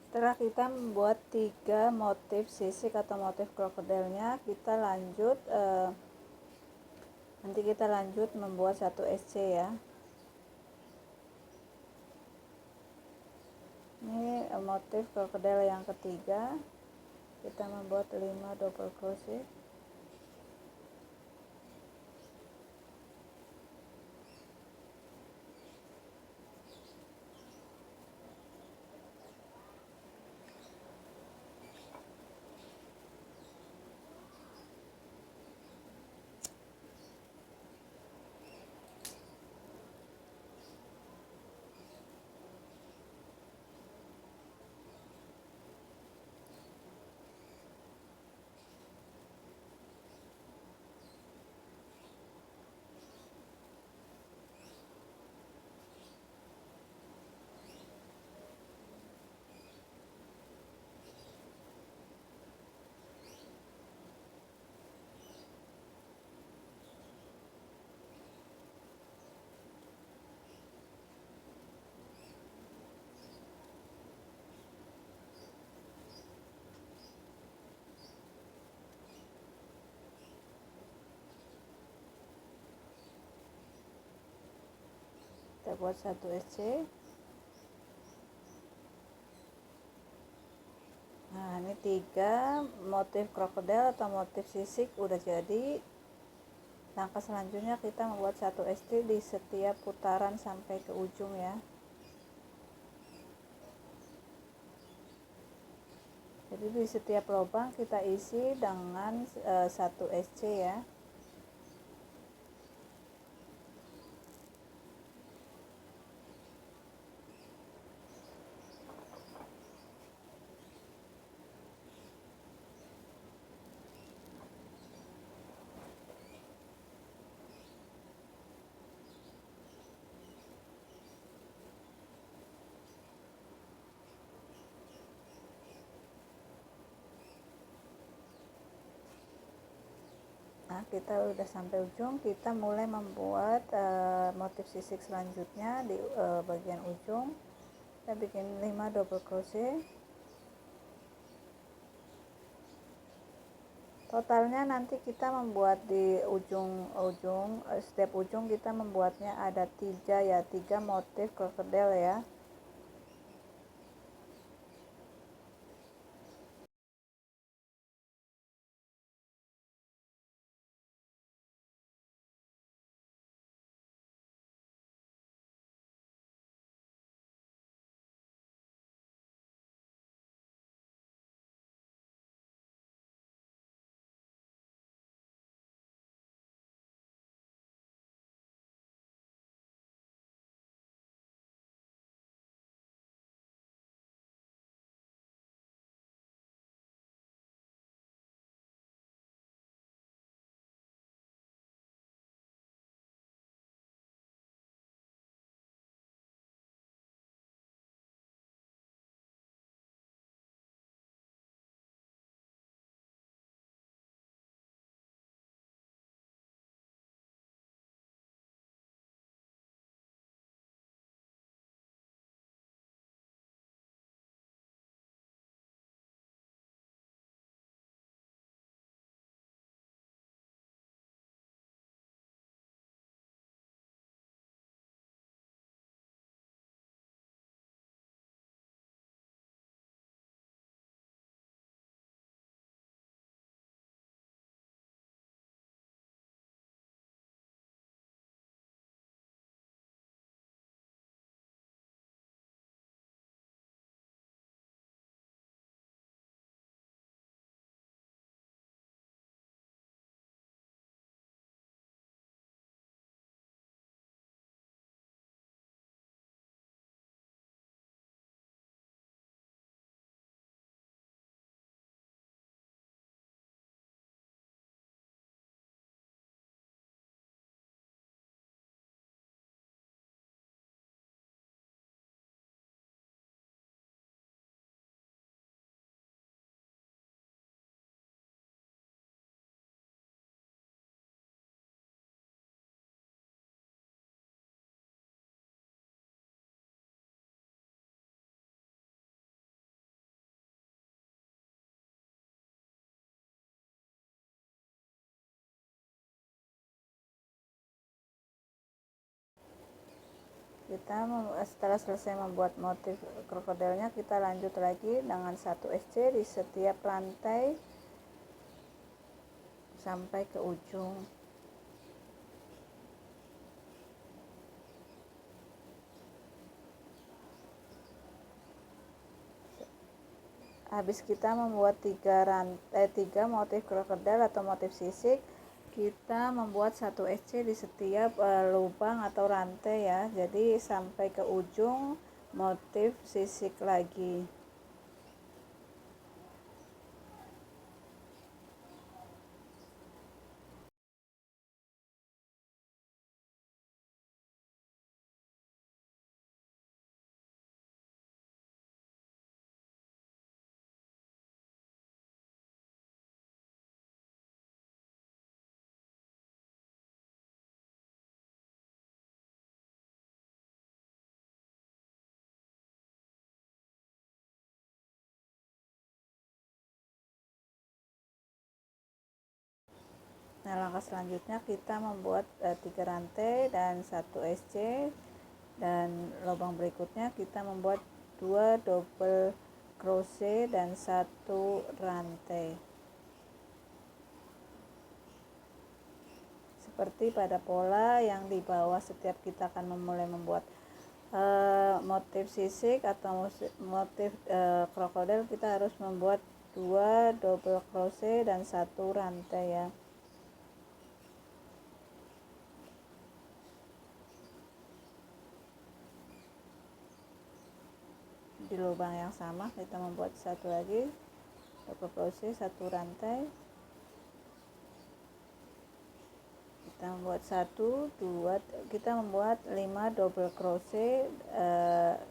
Setelah kita membuat 3 motif sisik atau motif krokodilnya, kita lanjut nanti kita lanjut membuat 1 SC ya. Ini motif krokodil yang ketiga, kita membuat 5 double crochet. Kita buat 1 SC. Nah, ini 3 motif krokodil atau motif sisik udah jadi. Langkah selanjutnya kita membuat 1 SC di setiap putaran sampai ke ujung ya. Jadi di setiap lubang kita isi dengan 1 SC ya. Nah, kita udah sampai ujung, kita mulai membuat motif sisik selanjutnya di bagian ujung. Kita bikin 5 double crochet. Totalnya nanti kita membuat di ujung-ujung, setiap ujung kita membuatnya ada 3 ya, 3 motif krokodil ya. Setelah selesai membuat motif krokodilnya, kita lanjut lagi dengan 1 SC di setiap rantai sampai ke ujung. Habis kita membuat 3 motif krokodil atau motif sisik, kita membuat 1 SC di setiap lubang atau rantai ya, jadi sampai ke ujung motif sisik lagi. Nah, langkah selanjutnya kita membuat 3 rantai dan 1 SC, dan lubang berikutnya kita membuat 2 double crochet dan 1 rantai. Seperti pada pola yang di bawah, setiap kita akan memulai membuat motif sisik atau motif krokodil, kita harus membuat 2 double crochet dan 1 rantai ya. Di lubang yang sama kita membuat 1 lagi double crochet, 1 rantai. Kita membuat 1, 2, kita membuat 5 double crochet.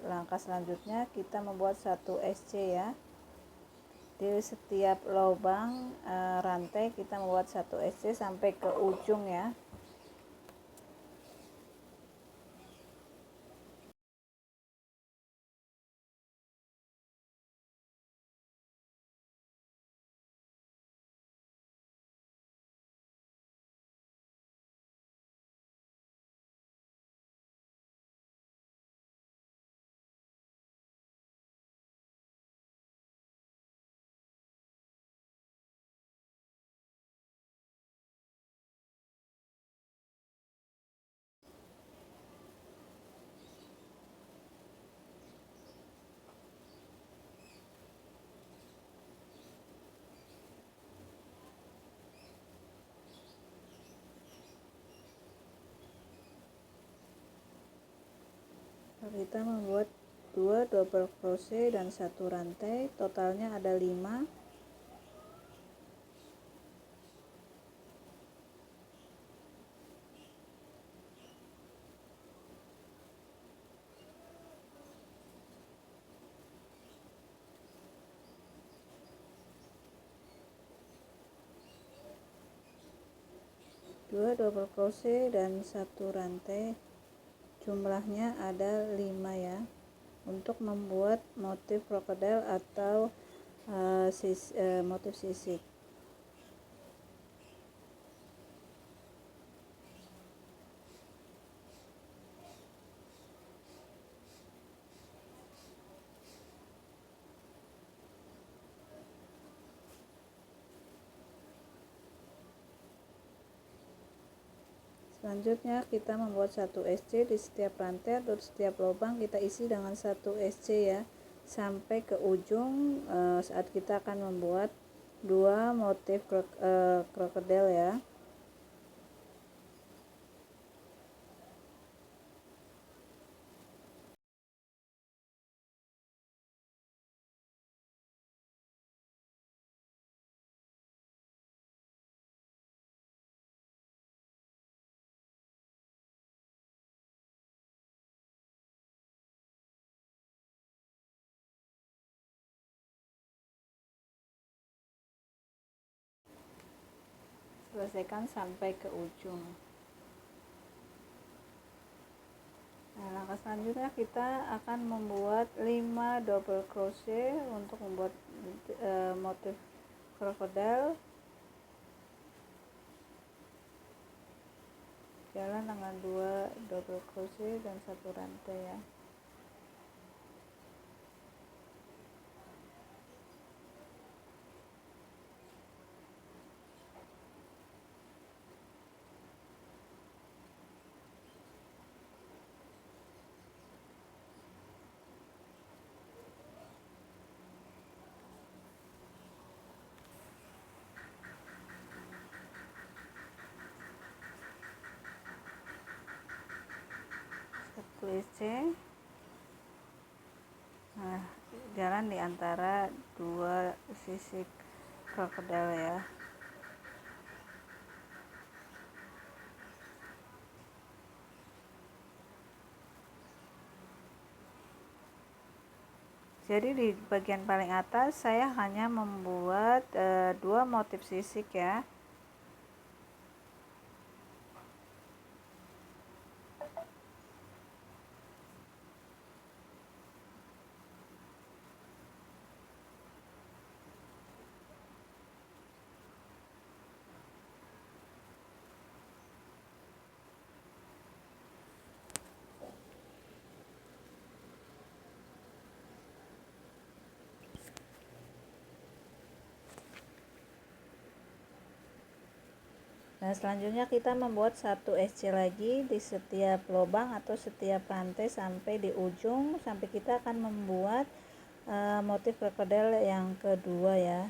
Langkah selanjutnya kita membuat 1 SC ya. Di setiap lubang rantai kita membuat 1 SC sampai ke ujung ya. Kita membuat 2 double crochet dan 1 rantai, totalnya ada 5. Dua double crochet dan 1 rantai, jumlahnya ada 5 ya, untuk membuat motif krokodil atau motif sisik. Selanjutnya kita membuat 1 SC di setiap rantai, atau setiap lubang kita isi dengan 1 SC ya, sampai ke ujung saat kita akan membuat 2 motif krokodil ya. Selesaikan sampai ke ujung. Nah, langkah selanjutnya kita akan membuat 5 double crochet untuk membuat motif krokodil. jalan dengan 2 double crochet dan 1 rantai ya. Crochet, nah jalan di antara 2 sisik krokodil ya. Jadi di bagian paling atas saya hanya membuat 2 motif sisik ya. Nah, selanjutnya kita membuat 1 SC lagi di setiap lubang atau setiap rantai sampai di ujung, sampai kita akan membuat motif krokodil yang kedua ya.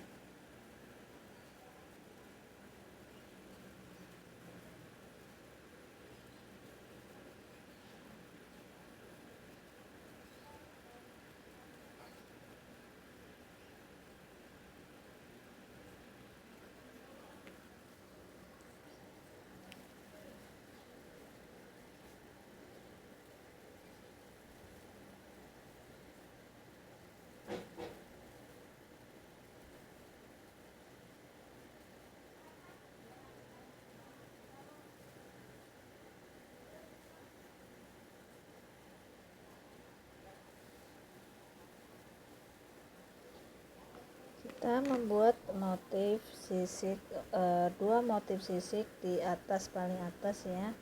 Kita membuat motif sisik 2 motif sisik di atas, paling atas ya.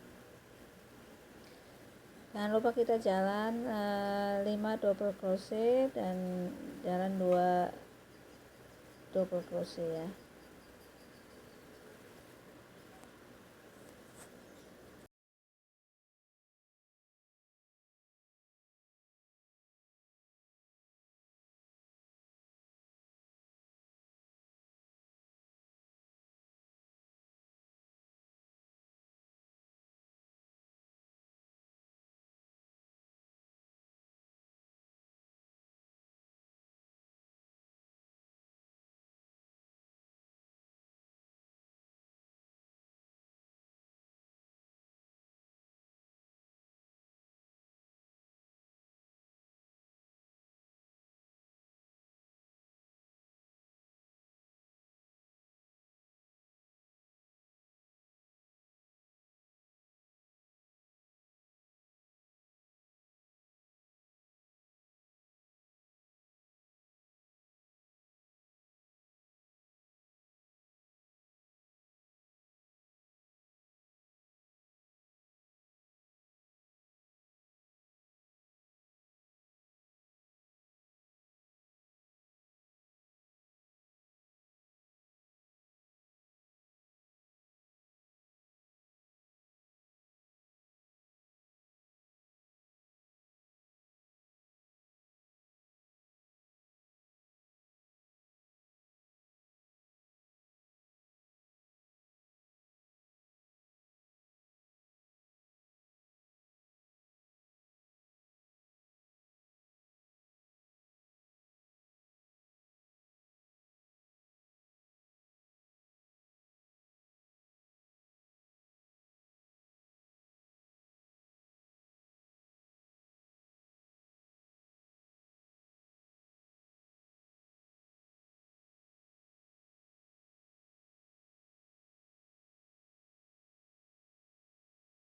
Jangan lupa kita jalan 5 double crochet dan jalan 2 double crochet ya.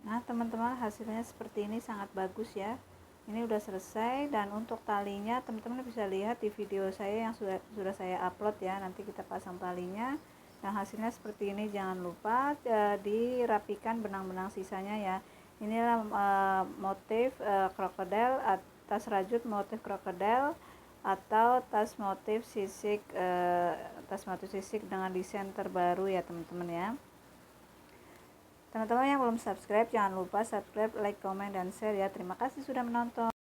Nah teman-teman, hasilnya seperti ini, sangat bagus ya. Ini udah selesai, dan untuk talinya teman-teman bisa lihat di video saya yang sudah saya upload ya. Nanti kita pasang talinya Nah, hasilnya seperti ini. Jangan lupa dirapikan benang-benang sisanya ya. Inilah motif krokodil, tas rajut motif krokodil atau tas motif sisik dengan desain terbaru ya teman-teman ya. Teman-teman yang belum subscribe, jangan lupa subscribe, like, comment, dan share ya. Terima kasih sudah menonton.